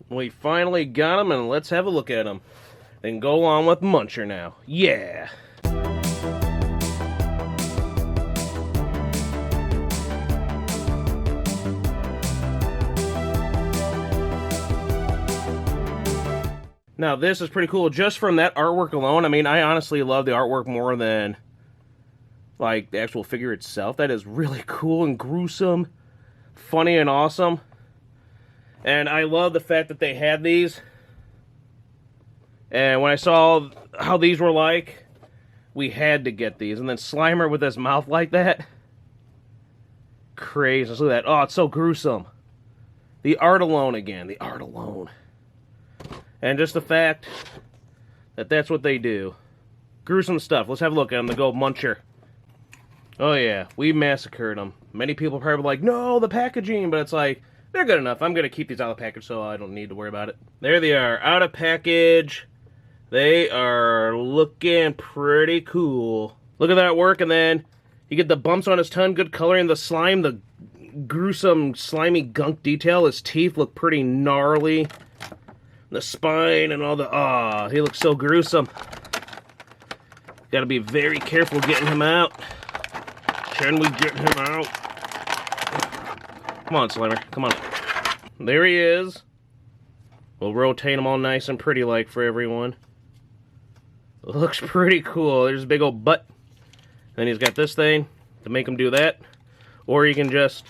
We finally got him, and let's have a look at him. And go on with Muncher now. Yeah! Now, this is pretty cool just from that artwork alone. I mean, I honestly love the artwork more than, like, the actual figure itself. That is really cool and gruesome, funny and awesome. And I love the fact that they had these. And when I saw how these were like, we had to get these. And then Slimer with his mouth like that. Crazy. Look at that. Oh, it's so gruesome. The art alone again. The art alone. And just the fact that that's what they do. Gruesome stuff. Let's have a look at them. The Gold Muncher. Oh yeah, we massacred them. Many people probably like, no, the packaging. But it's like, they're good enough. I'm going to keep these out of the package so I don't need to worry about it. There they are. Out of package. They are looking pretty cool. Look at that work. And then you get the bumps on his tongue. Good coloring. The slime. The gruesome, slimy gunk detail. His teeth look pretty gnarly. The spine and all the... Ah, he looks so gruesome. Gotta be very careful getting him out. Can we get him out? Come on, Slimer. Come on. There he is. We'll rotate him all nice and pretty like for everyone. Looks pretty cool. There's a big old butt. Then he's got this thing to make him do that. Or you can just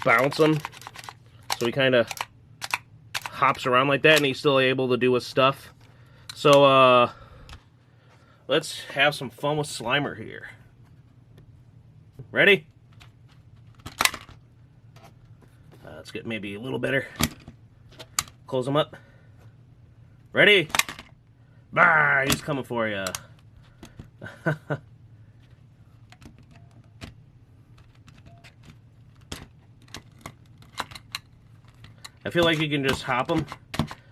bounce him. So he kind of hops around like that and he's still able to do his stuff. So, let's have some fun with Slimer here. Ready? Let's get maybe a little better. Close him up. Ready? Bah, he's coming for you. I feel like you can just hop him,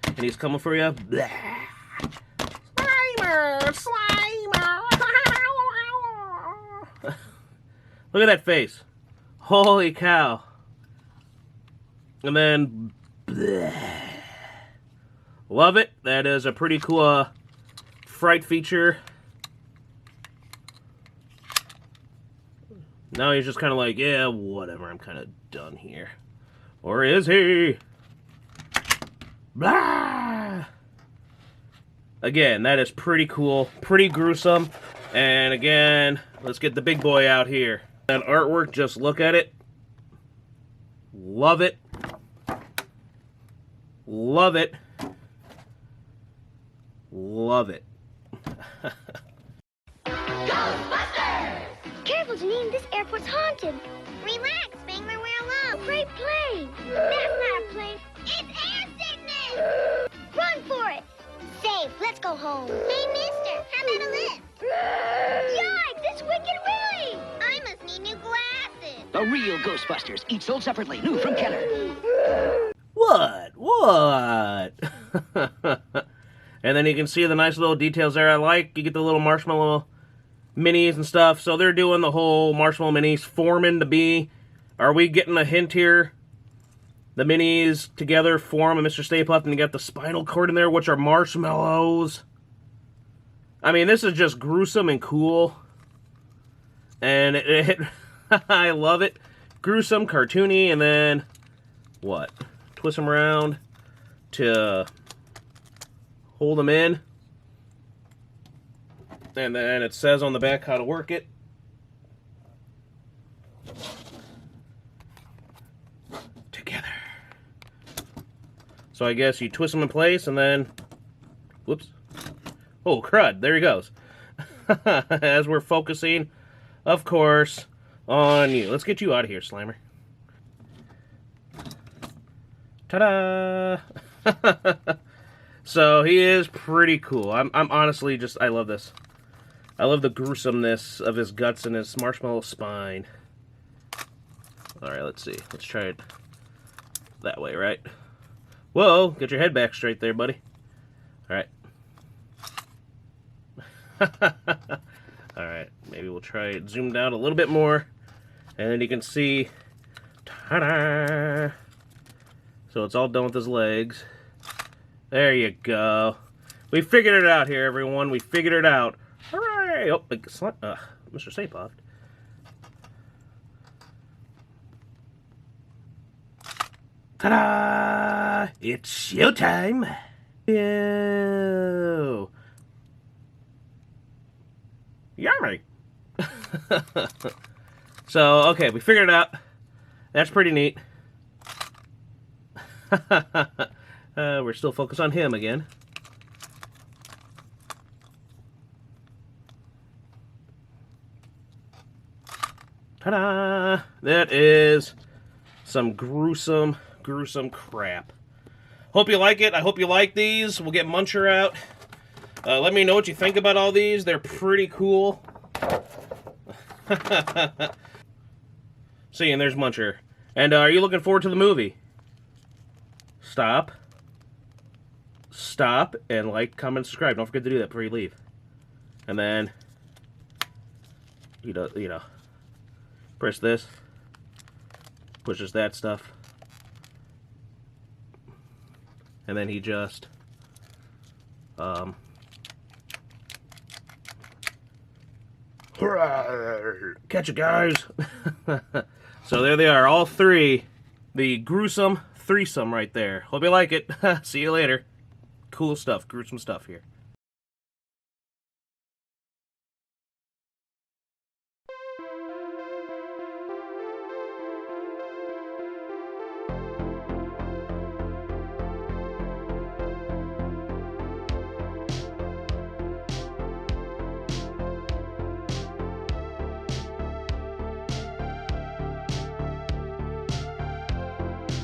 and he's coming for you. Blah. Slimer! Slimer! Look at that face. Holy cow. And then... Blah. Love it. That is a pretty cool Fright feature. Now he's just kind of like, yeah, whatever, I'm kind of done here. Or is he? Blah! Again, that is pretty cool, pretty gruesome. And again, let's get the big boy out here. That artwork, just look at it. Love it. Love it. Love it. Ghostbusters! Careful, Janine, this airport's haunted. Relax, Spangler, we're alone. Great plane. That's not a plane. It's air sickness! Run for it! Safe, let's go home. Hey, mister, how about a lift? Yikes, it's Wicked Willie! I must need new glasses. The real Ghostbusters, each sold separately, new from Kenner. What? What? And then you can see the nice little details there I like. You get the little marshmallow minis and stuff. So they're doing the whole marshmallow minis forming to be. Are we getting a hint here? The minis together form a Mr. Stay Puft, and you got the spinal cord in there, which are marshmallows. I mean, this is just gruesome and cool. And I love it. Gruesome, cartoony, and then what? Twist them around to hold them in. And then it says on the back how to work it. Together. So I guess you twist them in place and then... Whoops. Oh, crud. There he goes. As we're focusing, of course, on you. Let's get you out of here, Slimer. Ta-da! So he is pretty cool. I'm honestly just... I love this. I love the gruesomeness of his guts and his marshmallow spine. Alright, let's see. Let's try it that way, right? Whoa! Get your head back straight there, buddy. Alright. Alright, maybe we'll try it zoomed out a little bit more. And then you can see... Ta-da! So it's all done with his legs. There you go. We figured it out here, everyone. We figured it out. Hooray! Oh, Mr. Stay Puft. Ta-da! It's showtime! Ew. Yummy! So, okay, we figured it out. That's pretty neat. We're still focused on him again. Ta-da! That is some gruesome crap. Hope you like it. I hope you like these. We'll get Muncher out. Let me know what you think about all these. They're pretty cool. See, and there's Muncher. And are you looking forward to the movie? Stop, and like, comment, subscribe. Don't forget to do that before you leave. And then, you know, press this, pushes that stuff, and then he just, catch it, guys. So there they are, all three. The gruesome threesome right there. Hope you like it. See you later. Cool stuff, gruesome stuff here.